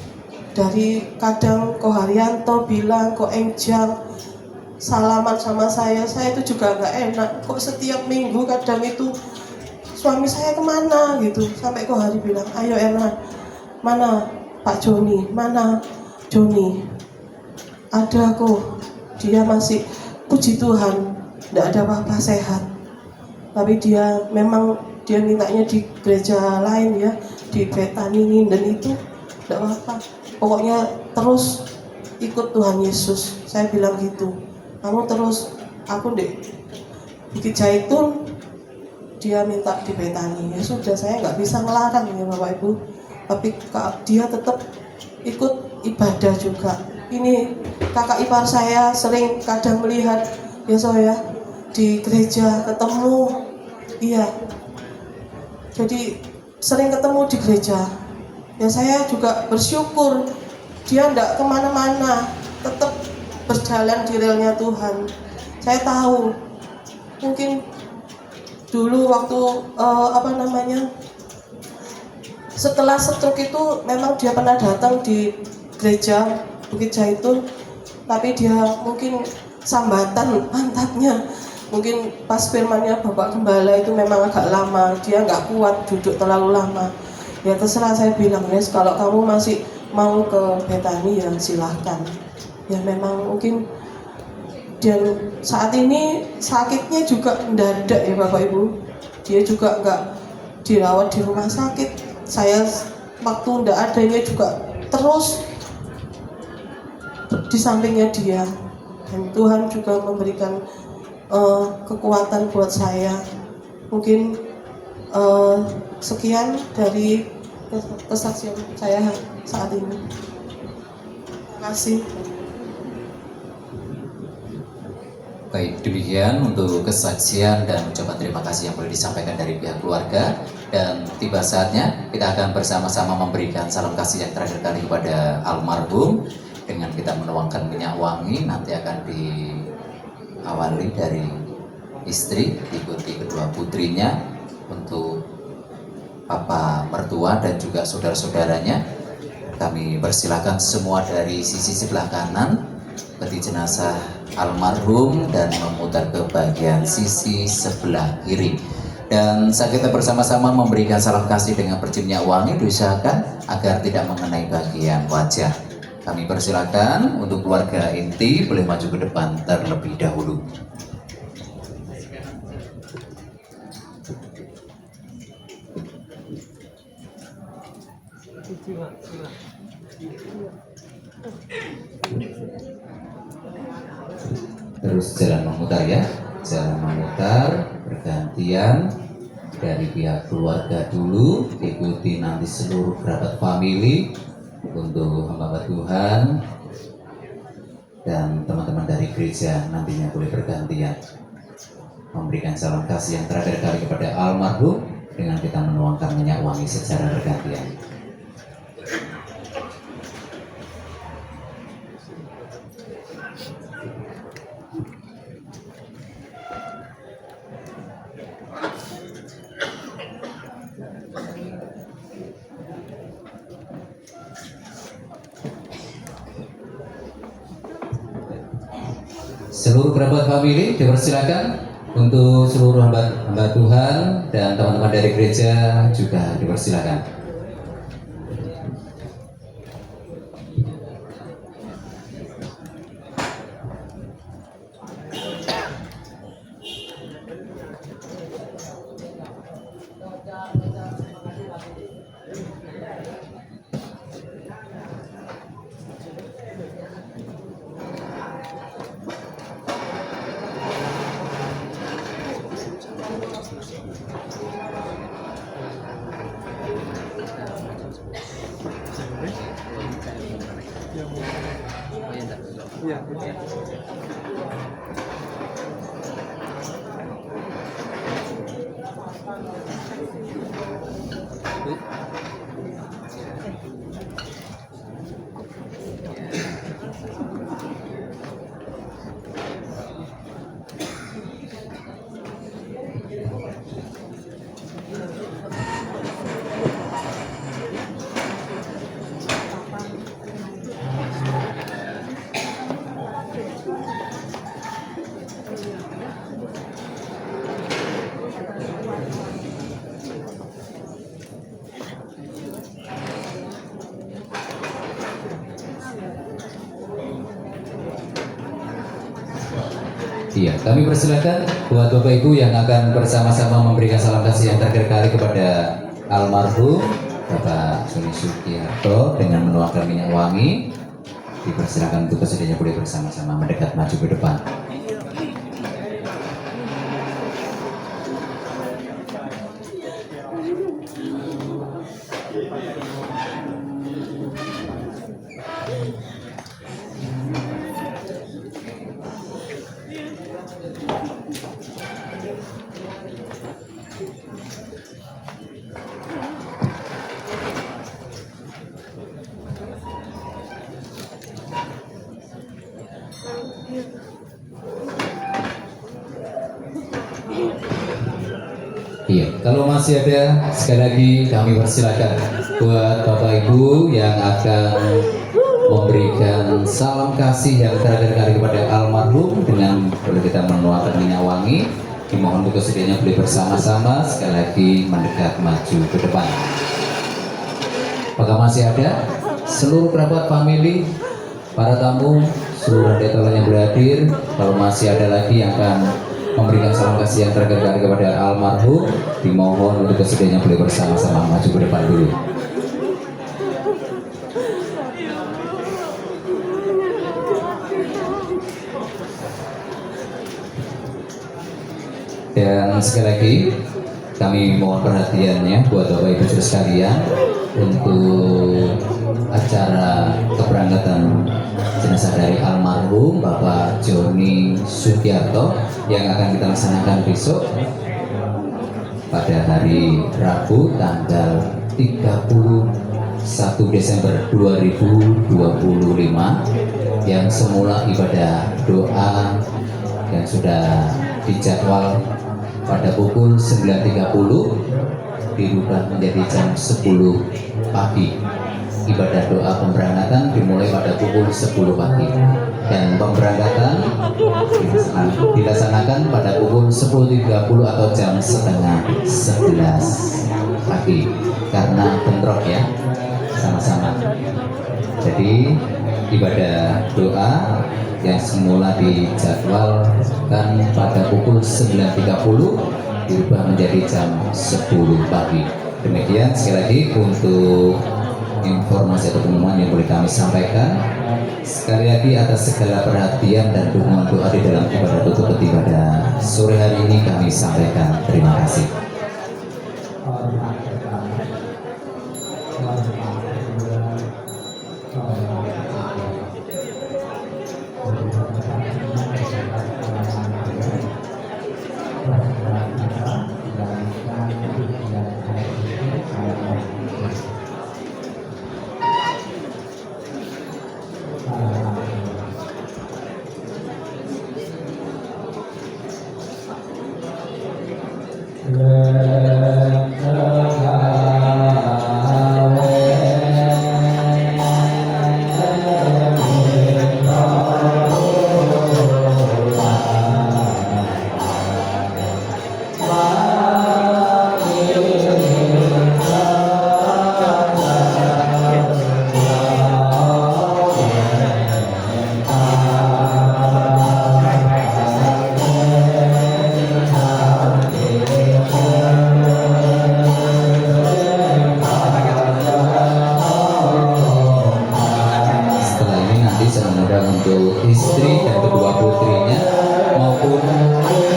dari kadang Ko Haryanto bilang, Ko Engjang salaman sama saya itu juga nggak enak. Kok setiap minggu kadang itu suami saya kemana gitu. Sampai Ko Hari bilang, ayo Erna, mana Pak Joni, mana Joni? Ada kok, dia masih, puji Tuhan, tidak ada apa-apa, sehat. Tapi dia mintanya di gereja lain ya, di Betani dan itu tidak apa-apa. Pokoknya terus ikut Tuhan Yesus. Saya bilang gitu. Kamu terus, aku di Bukit Jaitun, dia minta di Betani. Ya sudah, saya nggak bisa melarang ya Bapak Ibu. Tapi dia tetap ikut ibadah juga. ini kakak ipar saya sering kadang melihat ya saya di gereja ketemu, iya. Jadi sering ketemu di gereja. Ya saya juga bersyukur dia tidak kemana-mana, tetap berjalan di relnya Tuhan. Saya tahu mungkin dulu waktu setelah stroke itu memang dia pernah datang di gereja Bukit Zaitun, tapi dia mungkin sambatan pantatnya, mungkin pas firmannya Bapak Gembala itu memang agak lama, dia nggak kuat duduk terlalu lama. Ya terserah, saya bilang, Nes, kalau kamu masih mau ke Betani ya silahkan. Ya memang mungkin, dan saat ini sakitnya juga mendadak ya Bapak Ibu. Dia juga nggak dirawat di rumah sakit. Saya waktu ndak adanya juga terus di sampingnya dia, dan Tuhan juga memberikan kekuatan buat saya. Mungkin sekian dari kesaksian saya saat ini. Terima kasih. Baik, demikian untuk kesaksian dan ucapan terima kasih yang boleh disampaikan dari pihak keluarga. Dan tiba saatnya kita akan bersama-sama memberikan salam kasih yang terakhir kali kepada almarhum dengan kita menuangkan minyak wangi. Nanti akan diawali dari istri, diikuti kedua putrinya, untuk papa mertua dan juga saudara-saudaranya. Kami persilakan semua dari sisi sebelah kanan peti jenazah almarhum dan memutar ke bagian sisi sebelah kiri. Dan saat kita bersama-sama memberikan salam kasih dengan perciumnya wangi, diusahakan agar tidak mengenai bagian wajah. Kami persilakan untuk keluarga inti boleh maju ke depan terlebih dahulu. Terus jalan memutar ya, jalan memutar bergantian dari pihak keluarga dulu, ikuti nanti seluruh kerabat family untuk hamba Tuhan, dan teman-teman dari gereja nantinya boleh bergantian memberikan salam kasih yang terakhir kali kepada almarhum dengan kita menuangkan minyak wangi secara bergantian. Seluruh kerabat family dipersilakan, untuk seluruh hamba Tuhan dan teman-teman dari gereja juga dipersilakan. Iya, kami persilakan buat Bapak Ibu yang akan bersama-sama memberikan salam kasih yang terakhir kali kepada almarhum Bapak Joni Sugiharto dengan menuangkan minyak wangi. Dipersilakan untuk kesedanya boleh bersama-sama mendekat maju ke depan. Kalau masih ada, sekali lagi kami persilakan buat Bapak Ibu yang akan memberikan salam kasih yang terakhir kali kepada almarhum dengan boleh kita menuangkan minyak wangi. Dimohon untuk kesediaannya boleh bersama-sama sekali lagi mendekat maju ke depan. Apakah masih ada seluruh kerabat famili, para tamu, seluruh detailer yang berhadir? Kalau masih ada lagi yang akan memberikan salam kasih yang terakhir kali kepada almarhum, dimohon untuk kesediaannya boleh bersama-sama maju ke depan dulu. Dan sekali lagi kami mohon perhatiannya buat Bapak Ibu Saudara sekalian untuk acara keberangkatan jenazah dari almarhum Bapak Joni Sugiarto yang akan kita laksanakan besok pada hari Rabu tanggal 31 Desember 2025 yang semula ibadah doa yang sudah dijadwal pada pukul 9.30 dirubah menjadi jam 10 pagi. Ibadah doa pemberangkatan dimulai pada pukul 10 pagi dan pemberangkatan dilaksanakan pada pukul 10.30 atau jam setengah 11 pagi karena bentrok ya sama-sama. Jadi ibadah doa yang semula dijadwalkan pada pukul 9.30 dirubah menjadi jam 10 pagi. Demikian sekali lagi untuk informasi atau pengumuman yang boleh kami sampaikan. Sekali lagi atas segala perhatian dan dukungan doa di dalam ibadah tutup peti pada sore hari ini kami sampaikan terima kasih. Untuk istri dan kedua putrinya maupun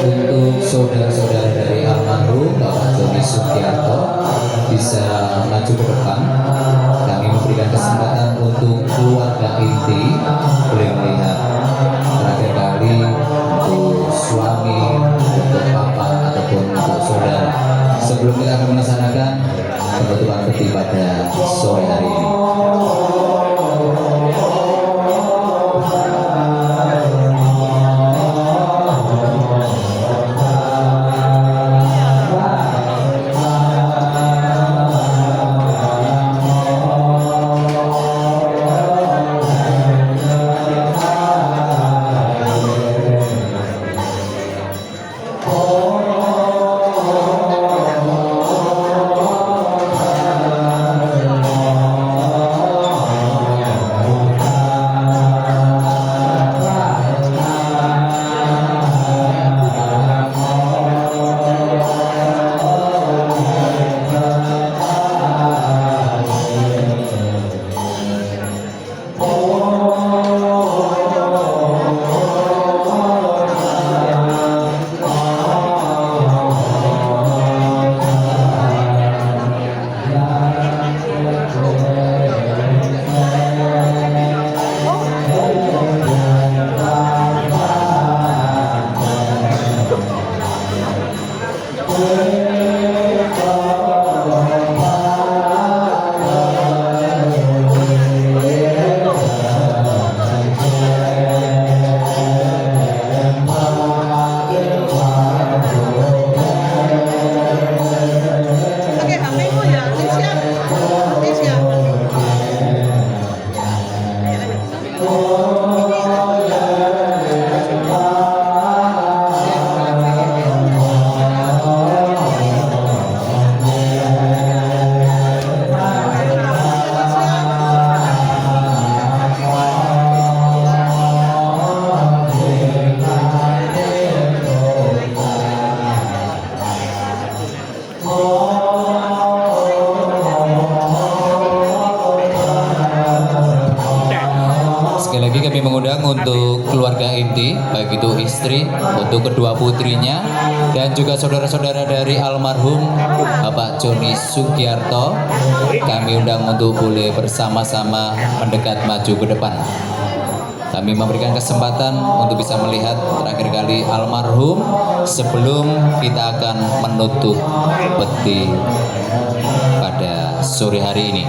untuk saudara-saudara dari almarhum Bapak Joni Sugiarto bisa maju ke depan. Kami memberikan kesempatan untuk keluarga inti boleh melihat terakhir kali untuk suami, untuk papa ataupun untuk saudara sebelum kita akan melaksanakan penutupan peti pada sore hari ini. keluarga inti, baik itu istri, untuk kedua putrinya, dan juga saudara-saudara dari almarhum Bapak Joni Sugiarto, kami undang untuk boleh bersama-sama mendekat maju ke depan. Kami memberikan kesempatan untuk bisa melihat terakhir kali almarhum sebelum kita akan menutup peti pada sore hari ini.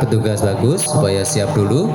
Petugas bagus, supaya siap dulu.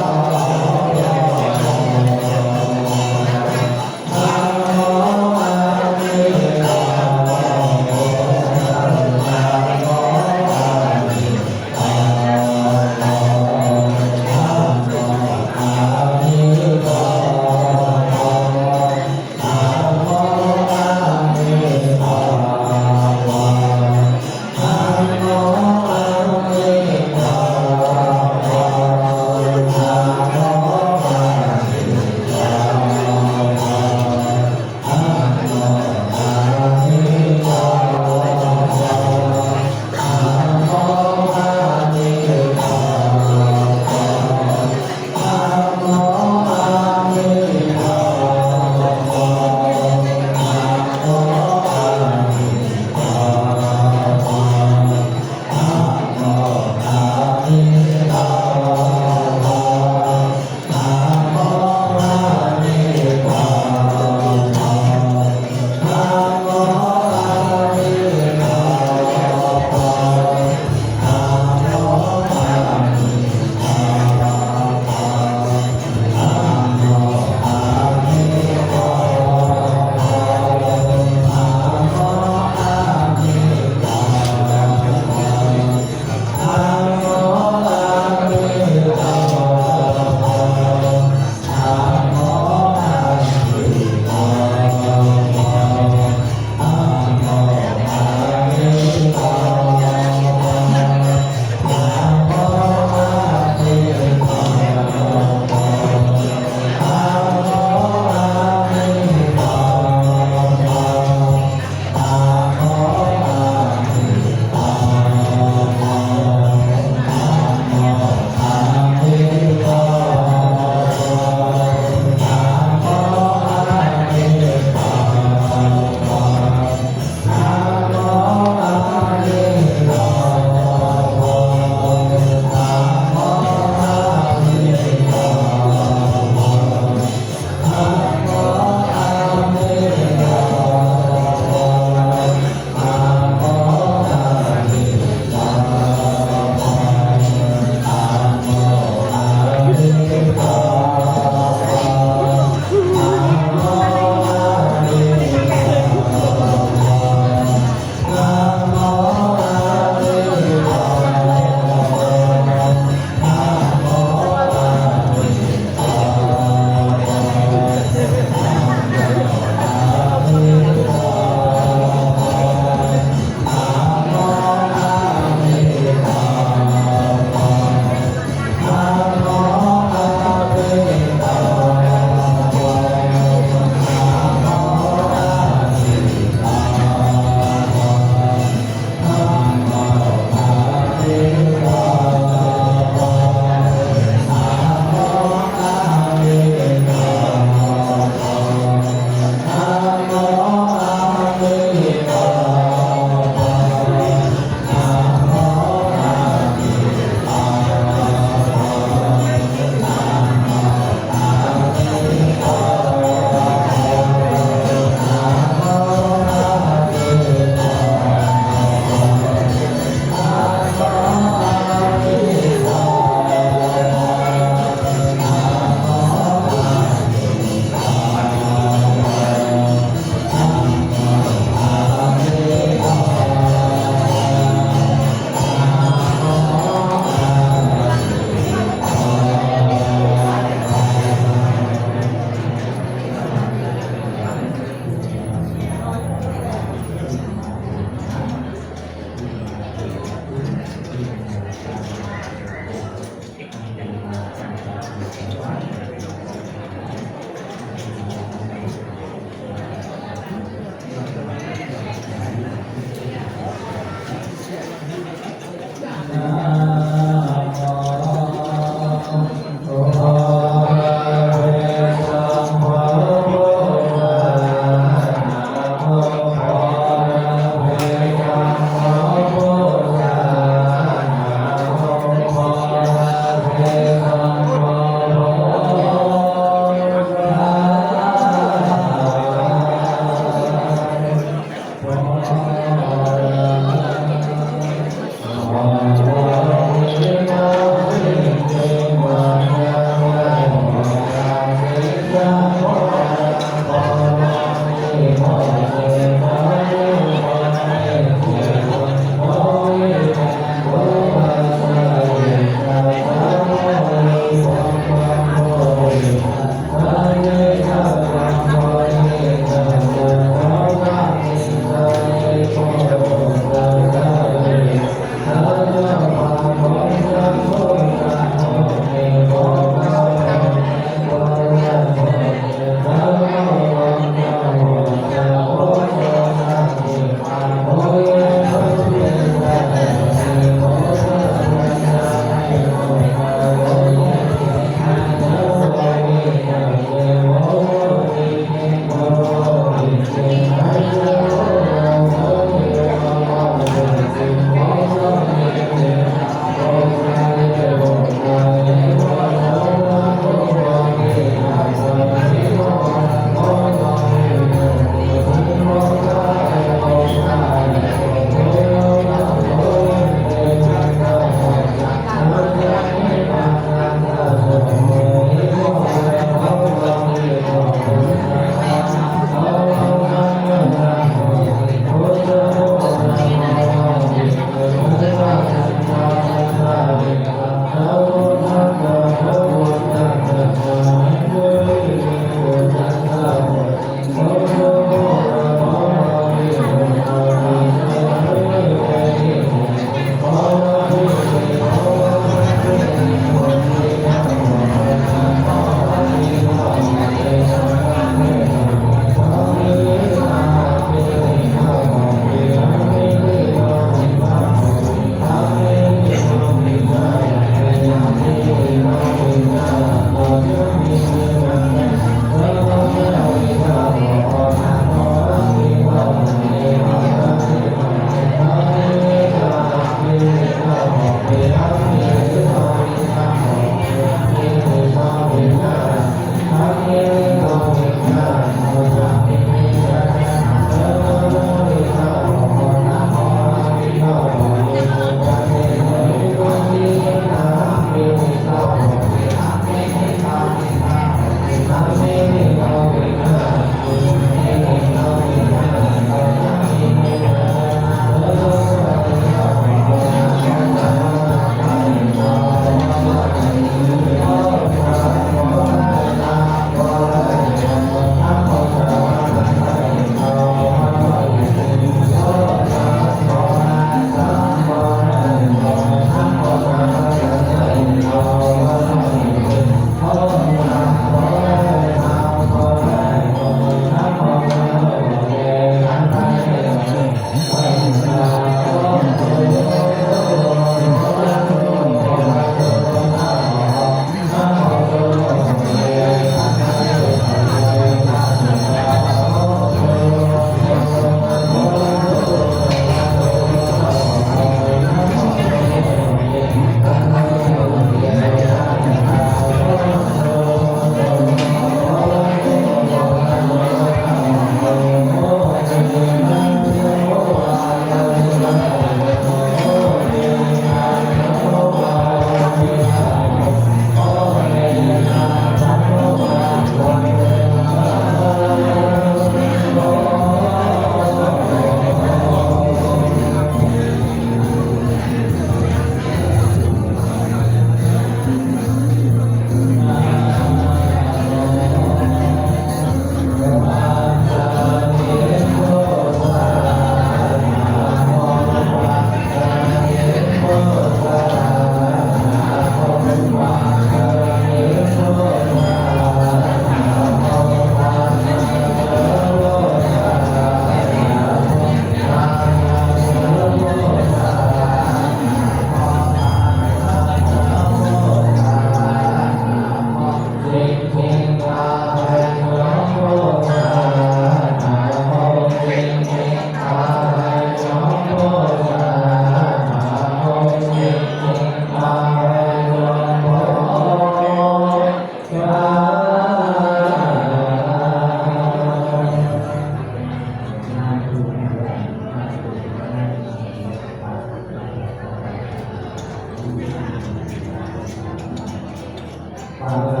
Semua